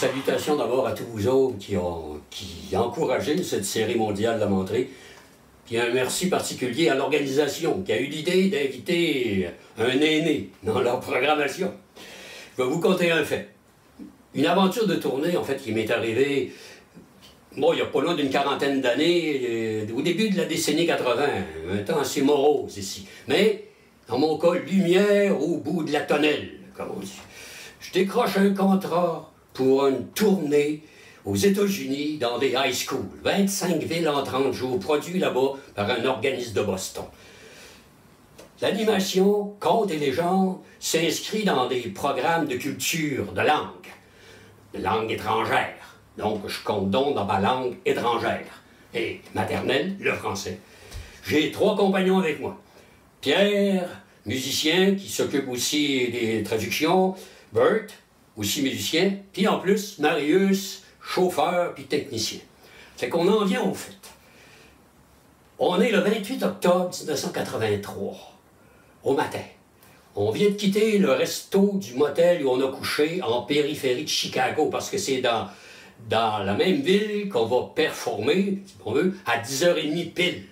salutations d'abord à tous vous autres qui ont encouragé cette série mondiale de la Montrée. Puis un merci particulier à l'organisation qui a eu l'idée d'inviter un aîné dans leur programmation. Je vais vous conter un fait. Une aventure de tournée, en fait, qui m'est arrivée, bon, il n'y a pas loin d'une quarantaine d'années, au début de la décennie 80, un temps assez morose ici. Mais, dans mon cas, lumière au bout de la tonnelle, comme on dit. Je décroche un contrat pour une tournée aux États-Unis dans des high schools. 25 villes en 30 jours, produit là-bas par un organisme de Boston. L'animation, contes et légendes s'inscrit dans des programmes de culture, de langue étrangère. Donc, je compte donc dans ma langue étrangère. Et maternelle, le français. J'ai 3 compagnons avec moi. Pierre, musicien, qui s'occupe aussi des traductions. Bert, aussi musicien. Puis en plus, Marius, chauffeur puis technicien. C'est qu'on en vient au fait. On est le 28 octobre 1983, au matin. On vient de quitter le resto du motel où on a couché en périphérie de Chicago, parce que c'est dans la même ville qu'on va performer, si on veut, à 10h30 pile.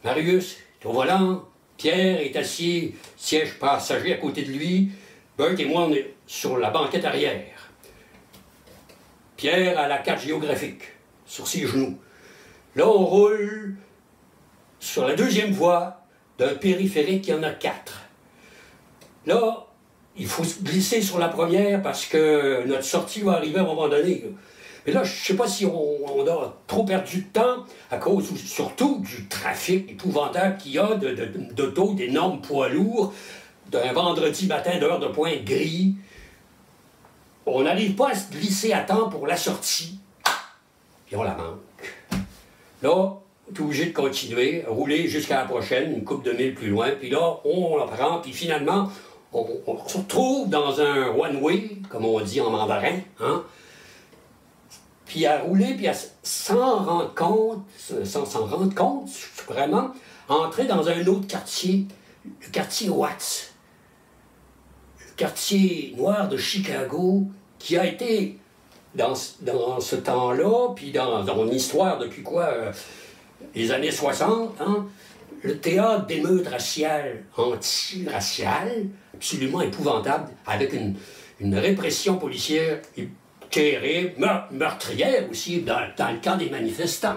Marius est au volant, Pierre est assis, siège passager à côté de lui, Bert et moi, on est sur la banquette arrière. Pierre a la carte géographique sur ses genoux. Là, on roule sur la 2e voie d'un périphérique, il y en a 4. Là, il faut se glisser sur la première parce que notre sortie va arriver à un moment donné. Mais là, je ne sais pas si on a trop perdu de temps à cause surtout du trafic épouvantable qu'il y a d'autos, d'énormes poids lourds, d'un vendredi matin d'heure de pointe gris. On n'arrive pas à se glisser à temps pour la sortie, puis on la manque. Là, on est obligé de continuer, rouler jusqu'à la prochaine, une couple de milles plus loin, puis là, on la prend, puis finalement, on se retrouve dans un one-way, comme on dit en mandarin, hein? Puis à rouler, puis à s'en rendre compte, vraiment, entrer dans un autre quartier, le quartier Watts. Le quartier noir de Chicago, qui a été, dans ce temps-là, puis dans mon histoire depuis les années 60, hein, le théâtre d'émeutes raciales, anti-raciales, absolument épouvantable, avec une répression policière terrible, meurtrière aussi, dans le camp des manifestants.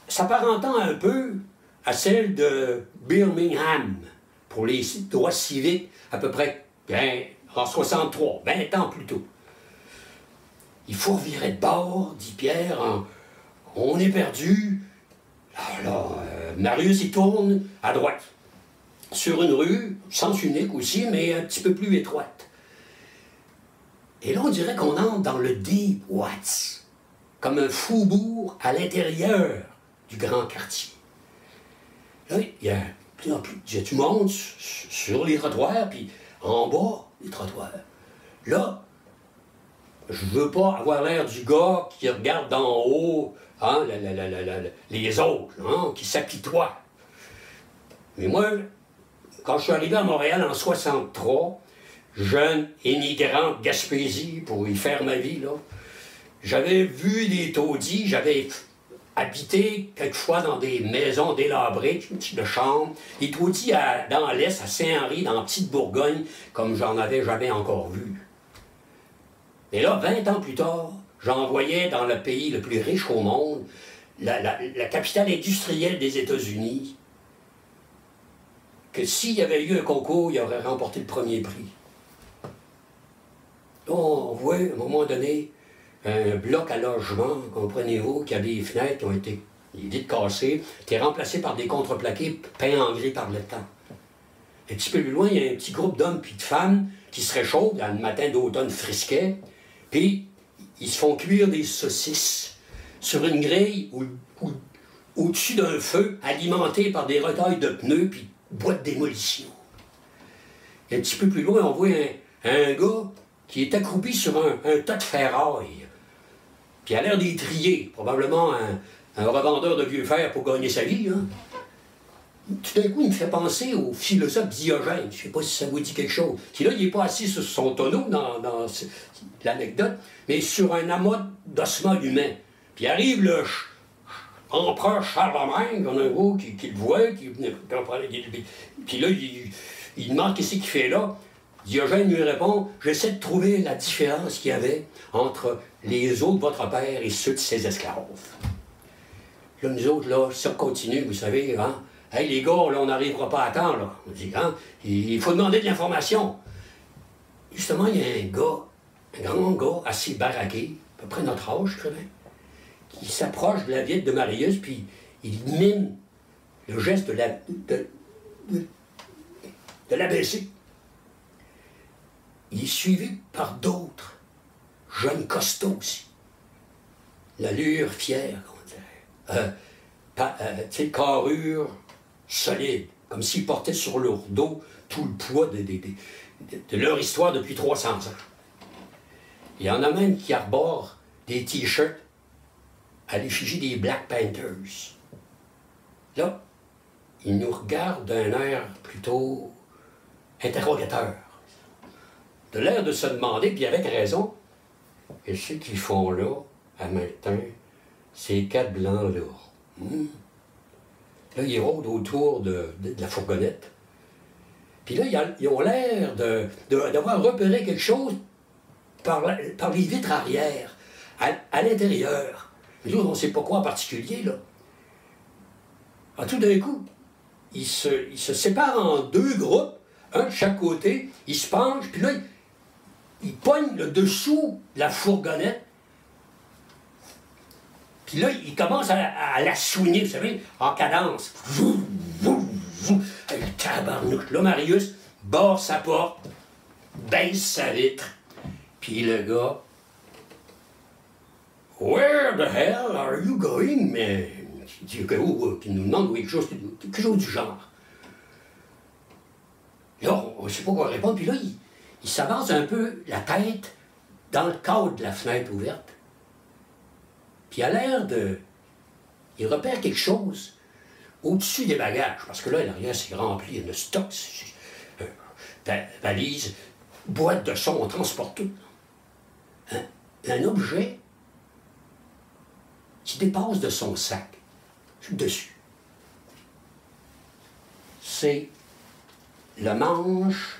S'apparentant un peu à celle de Birmingham, pour les droits civiques, à peu près en 63, 20 ans plus tôt. Il faut revirer de bord, dit Pierre, on est perdu. Alors, Marius, il tourne à droite, sur une rue, sens unique aussi, mais un petit peu plus étroite. Et là, on dirait qu'on entre dans le Deep Watts, comme un faubourg à l'intérieur du grand quartier. Là, il y a du monde sur les trottoirs, puis en bas des trottoirs. Là, je veux pas avoir l'air du gars qui regarde d'en haut, hein, les autres, hein, qui s'apitoient. Mais moi, quand je suis arrivé à Montréal en 63, jeune émigrant de Gaspésie pour y faire ma vie, là, j'avais vu des taudis, j'avais habité quelquefois dans des maisons délabrées, de chambres, des taudis dans l'Est, à Saint-Henri, dans la petite Bourgogne, comme j'en avais jamais encore vu. Et là, 20 ans plus tard, j'en voyais dans le pays le plus riche au monde, la capitale industrielle des États-Unis, que s'il y avait eu un concours, il aurait remporté le premier prix. Là, on voit, à un moment donné, un bloc à logement, comprenez-vous, qui a des fenêtres qui ont été dites cassées, qui est remplacé par des contreplaqués peints en gris par le temps. Un petit peu plus loin, il y a un petit groupe d'hommes puis de femmes qui se réchauffent dans le matin d'automne frisquet, puis ils se font cuire des saucisses sur une grille au-dessus d'un feu alimenté par des retailles de pneus puis boîtes de démolition. Et un petit peu plus loin, on voit un gars qui est accroupi sur un tas de ferraille, puis il a l'air d'y trier, probablement un revendeur de vieux fer pour gagner sa vie. Hein. tout d'un coup, il me fait penser au philosophe Diogène. Je ne sais pas si ça vous dit quelque chose. Qui là, il n'est pas assis sur son tonneau dans l'anecdote, mais sur un amas d'ossements humains. Puis arrive le empereur Charlemagne, qu'on a un gros qui le voit, puis là, il demande qu'est-ce qu'il fait là. Diogène lui répond, j'essaie de trouver la différence qu'il y avait entre les os de votre père et ceux de ses esclaves. Là, nous autres, là, ça continue, vous savez, hein. Hey, les gars, là, on n'arrivera pas à temps, là. On dit, hein, il faut demander de l'information. Justement, il y a un gars, un grand gars, assez baraqué, à peu près notre âge, je crois, qui s'approche de la vieille de Marius, puis il mime le geste de l'abaisser. Il est suivi par d'autres, jeunes costauds aussi. L'allure fière, on dirait. Tu sais, carrure solide, comme s'ils portaient sur leur dos tout le poids de leur histoire depuis 300 ans. Il y en a même qui arborent des t-shirts à l'effigie des Black Panthers. Là, ils nous regardent d'un air plutôt interrogateur. De l'air de se demander, puis avec raison, qu'est-ce qu'ils font là, à matin, ces quatre blancs-là? Là, ils rôdent autour de la fourgonnette. Puis là, ils ont l'air d'avoir repéré quelque chose par les vitres arrière, à l'intérieur. Nous autres, on ne sait pas quoi en particulier, là. Alors, tout d'un coup, ils se séparent en deux groupes, un de chaque côté, ils se penchent, puis là, ils pognent le dessous de la fourgonnette. Puis là, il commence à la soigner, vous savez, en cadence. Le tabarnouche. Là, Marius barre sa porte, baisse sa vitre. Puis le gars, Where the hell are you going, man? Qui nous demande quelque chose du genre. Là, on ne sait pas quoi répondre. Puis là, il s'avance un peu la tête dans le cadre de la fenêtre ouverte. Puis il a l'air de... Il repère quelque chose au-dessus des bagages, parce que là, l'arrière, c'est rempli de stock, valise, boîte de son, on transporte tout. Un objet qui dépasse de son sac, dessus. C'est le manche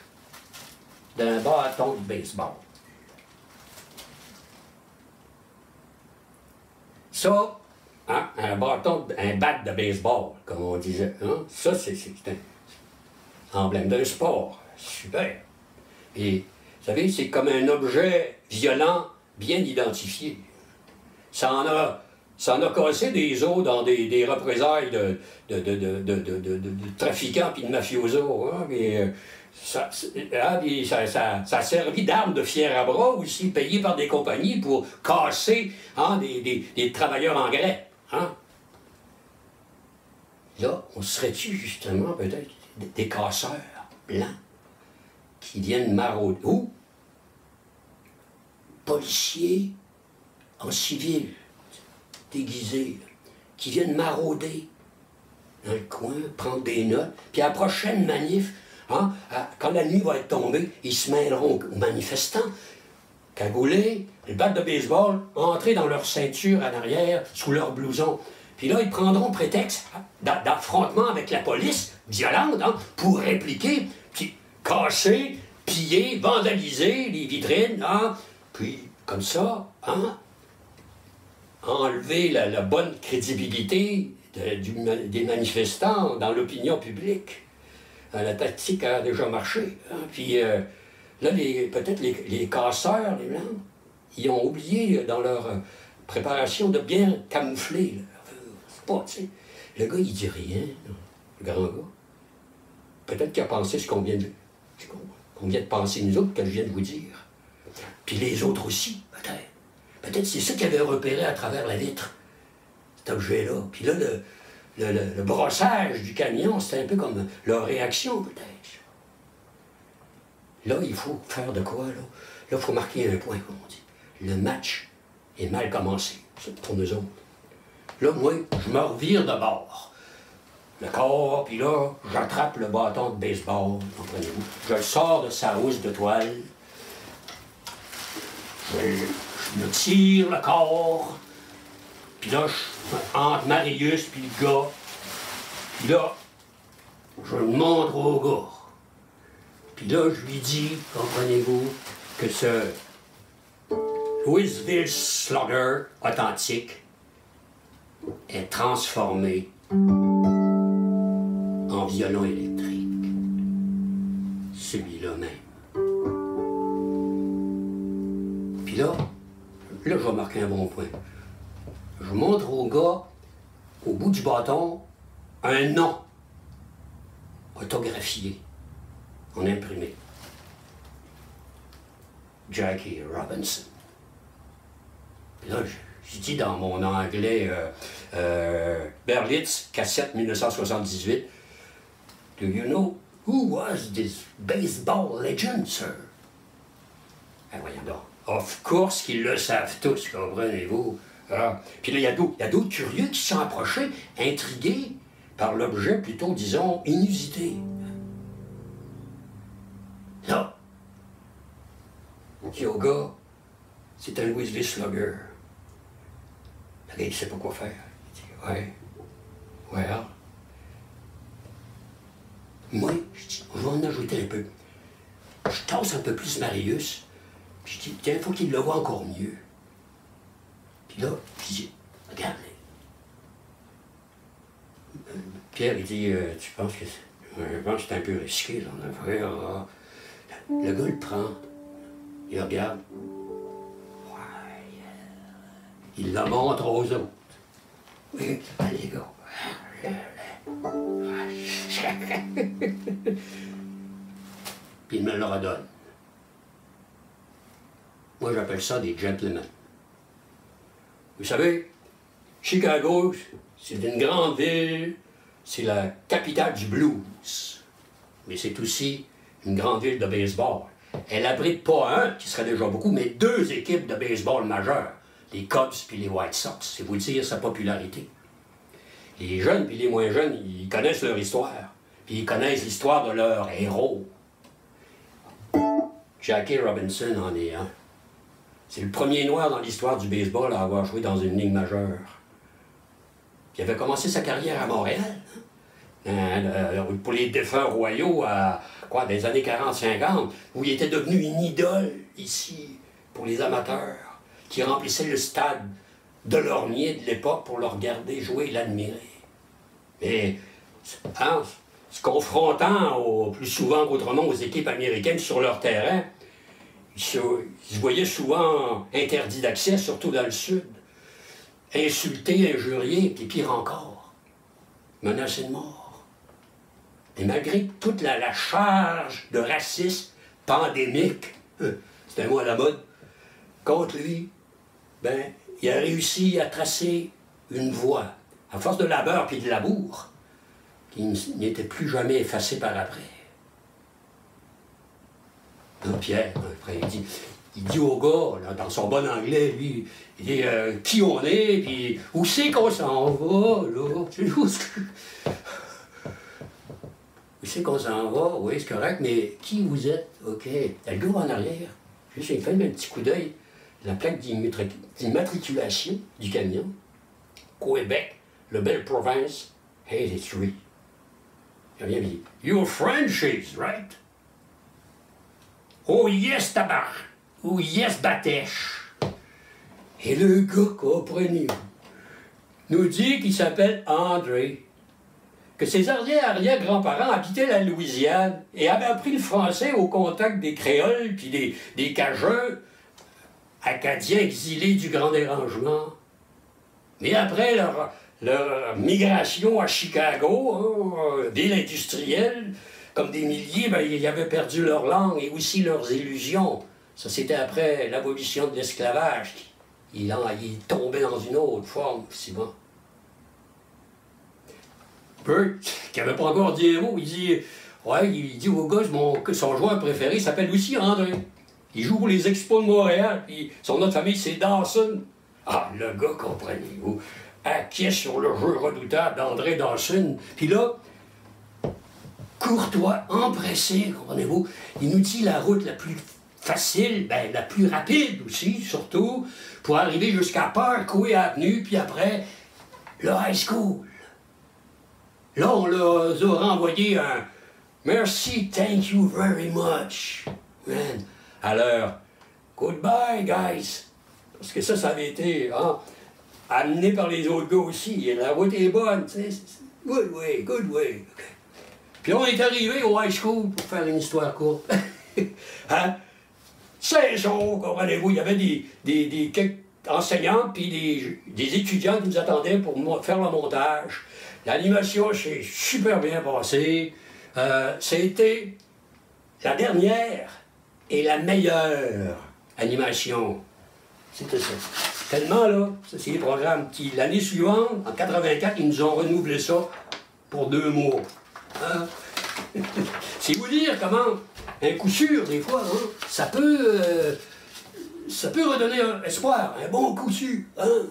d'un bâton de baseball. Ça, hein, un bat de baseball, comme on disait, hein, ça, c'est un emblème d'un sport. Super. Et, vous savez, c'est comme un objet violent bien identifié. Ça en a cassé des os dans des représailles de trafiquants puis de mafiosos. Hein, mais, ça a servi d'arme de fier à bras aussi, payé par des compagnies pour casser, hein, des travailleurs en grès. Hein. Là, on serait-tu justement peut-être des casseurs blancs qui viennent marauder? Ou policiers en civil, déguisés, qui viennent marauder dans le coin, prendre des notes, puis à la prochaine manif, hein, quand la nuit va être tombée, ils se mêleront aux manifestants, cagoulés, les battes de baseball, entrés dans leur ceinture en arrière, sous leur blouson. Puis là, ils prendront prétexte d'affrontement avec la police, violente, hein, pour répliquer, puis casser, piller, vandaliser les vitrines, hein, puis comme ça, hein, enlever la bonne crédibilité des manifestants dans l'opinion publique. La tactique a déjà marché. Hein. Puis là, peut-être les casseurs, les blancs, ils ont oublié dans leur préparation de bien camoufler. C'est pas, tu sais. Le gars, il dit rien, là, le grand gars. Peut-être qu'il a pensé ce qu'on vient de penser nous autres, que je viens de vous dire. Puis les autres aussi, peut-être. Peut-être c'est ça qu'ils avaient repéré à travers la vitre, cet objet-là. Puis là, le brossage du camion, c'était un peu comme leur réaction, peut-être. Là, il faut faire de quoi, là? Là, il faut marquer un point, comme on dit. Le match est mal commencé, pour nous autres. Là, moi, je me revire de bord. le corps, puis là, j'attrape le bâton de baseball, comprenez-vous. Je le sors de sa housse de toile. Je me tire le corps. Puis là, entre Marius puis le gars. Puis là, je le montre au gars. Puis là, je lui dis, comprenez-vous, que ce Louisville Slugger authentique est transformé en violon électrique. Celui-là même. Puis là, je vais marquer un bon point. Je montre au gars, au bout du bâton, un nom autographié, en imprimé. Jackie Robinson. Puis là, je dis dans mon anglais Berlitz, cassette 1978, Do you know who was this baseball legend, sir? Ah, voyons donc. Of course qu'ils le savent tous, comprenez-vous. Ah. Puis là, il y a d'autres curieux qui se sont approchés, intrigués par l'objet plutôt, disons, inusité. Là, on dit au gars, c'est un Louisville Slugger. Le gars, il ne sait pas quoi faire. Il dit, ouais, well. Moi, je dis, je vais en ajouter un peu. Je tasse un peu plus Marius, puis je dis, tiens, il faut qu'il le voie encore mieux. Puis là, je dis, regarde. Pierre, il dit, tu penses que je pense que c'est un peu risqué, là, en affaire. Ah. Le gars le prend, il regarde. Ouais. Il la montre aux autres. Oui, allez, gars. Puis il me le redonne. Moi, j'appelle ça des gentlemen. Vous savez, Chicago, c'est une grande ville, c'est la capitale du blues. Mais c'est aussi une grande ville de baseball. Elle abrite pas un, qui serait déjà beaucoup, mais deux équipes de baseball majeures, les Cubs et les White Sox. C'est vous dire sa popularité. Les jeunes et les moins jeunes, ils connaissent leur histoire. Puis ils connaissent l'histoire de leurs héros. Jackie Robinson en est un. C'est le premier noir dans l'histoire du baseball à avoir joué dans une ligue majeure. Il avait commencé sa carrière à Montréal, pour les défunts royaux, dans les années 40-50, où il était devenu une idole ici, pour les amateurs, qui remplissaient le stade de Lormier de l'époque pour le regarder jouer et l'admirer. Mais, en se confrontant plus souvent qu'autrement aux équipes américaines sur leur terrain, ils se voyaient souvent interdits d'accès, surtout dans le sud, insultés, injuriés, puis pire encore, menacés de mort. Et malgré toute la charge de racisme pandémique, c'est un mot à la mode, contre lui, ben, il a réussi à tracer une voie, à force de labeur puis de labour, qui n'était plus jamais effacée par après. Pierre, après, il dit au gars, là, dans son bon anglais, lui, il dit qui on est, puis où c'est qu'on s'en va, là? Où c'est qu'on s'en va? Oui, c'est correct, mais qui vous êtes? OK. Le gars en arrière, juste il fait un petit coup d'œil, la plaque d'immatriculation du camion, Québec, le belle province, 83. Il vient dit, You're Frenchies, right? Oh yes, tabac! Oh yes, batèche! Et le gars, comprenez-vous, nous dit qu'il s'appelle André, que ses arrière-grands-parents habitaient la Louisiane et avaient appris le français au contact des créoles puis des Cajuns, acadiens exilés du Grand Dérangement. Mais après leur migration à Chicago, ville industrielle, comme des milliers, ben, ils avaient perdu leur langue et aussi leurs illusions. Ça, c'était après l'abolition de l'esclavage. Il tombait dans une autre forme, Simon. Bert, qui n'avait pas encore dit un mot, il dit au gars, que son joueur préféré s'appelle aussi André. Il joue pour les Expos de Montréal, puis son nom de famille, c'est Dawson. Ah, le gars, comprenez-vous, acquiesce sur le jeu redoutable d'André Dawson. Puis là, courtois, empressé, comprenez-vous, il nous dit la route la plus facile, ben, la plus rapide aussi, surtout, pour arriver jusqu'à Parkway Avenue, puis après, le high school. Là, on leur a renvoyé un « Merci, thank you very much, man. » Alors, goodbye, guys. Parce que ça avait été amené par les autres gars aussi. Et la route est bonne, tu sais. Good way, good way. Puis on est arrivé au high school, pour faire une histoire courte. Hein? C'est ça, comprenez-vous, il y avait des quelques enseignants puis des étudiants qui nous attendaient pour faire le montage. L'animation s'est super bien passée. C'était la dernière et la meilleure animation. C'était ça. Tellement, là, c'est les programmes qui, l'année suivante, en 84, ils nous ont renouvelé ça pour 2 mois. Hein? C'est vous dire comment, un coup sûr, des fois, hein, ça peut redonner un espoir, un bon coup sûr. Hein?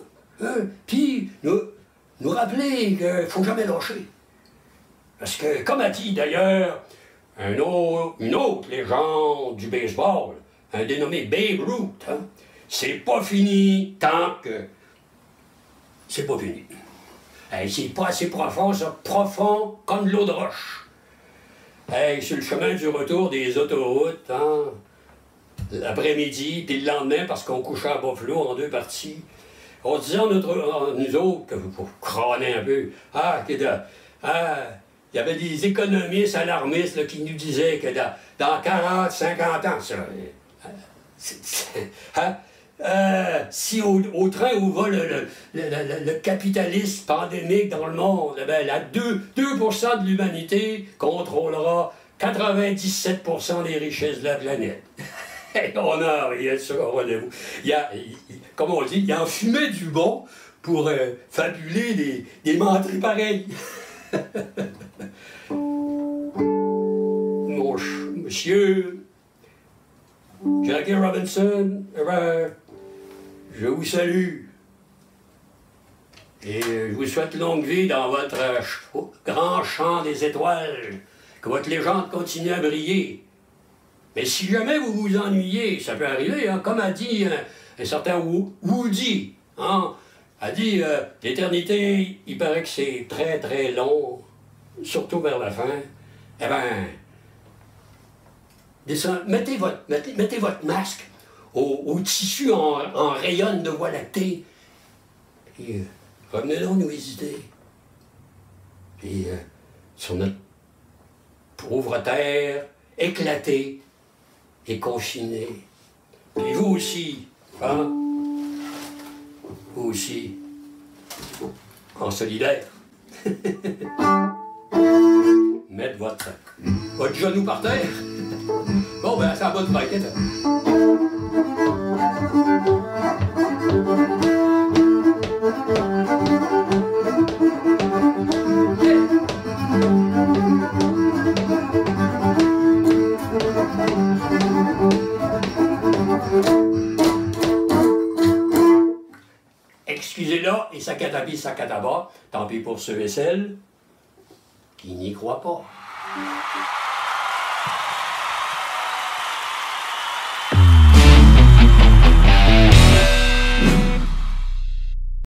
Puis, nous rappeler qu'il ne faut jamais lâcher. Parce que, comme a dit d'ailleurs une autre légende du baseball, un dénommé Babe Ruth, hein, c'est pas fini tant que c'est pas fini. Hey, c'est pas assez profond, ça, profond comme de l'eau de roche. Hey, sur le chemin du retour des autoroutes, hein, l'après-midi, puis le lendemain, parce qu'on couchait à Buffalo en 2 parties, on disait nous autres, pour crâner un peu, il y avait des économistes alarmistes là, qui nous disaient que dans 40, 50 ans, ça, si au train où va le capitalisme pandémique dans le monde, ben, 2% de l'humanité contrôlera 97% des richesses de la planète. On a rien de ça, rendez-vous. Comme on dit, il en fumait du bon pour fabuler des menteries pareilles. Monsieur Jackie Robinson, je vous salue. Et je vous souhaite longue vie dans votre grand champ des étoiles. Que votre légende continue à briller. Mais si jamais vous vous ennuyez, ça peut arriver, hein, comme a dit un certain Woody, hein, a dit l'éternité, il paraît que c'est très très long, surtout vers la fin. Eh bien, mettez votre masque au tissu en rayonne de voie lactée, puis revenez donc nous visiter. Puis sur notre pauvre terre éclatée et confinée. Puis vous aussi, hein? Vous aussi, en solidaire. Mettre votre genou par terre. Bon, ben, c'est la bonne braquette. Excusez-la et Sakatabi Sakataba, tant pis pour ceux et celles qui n'y croient pas.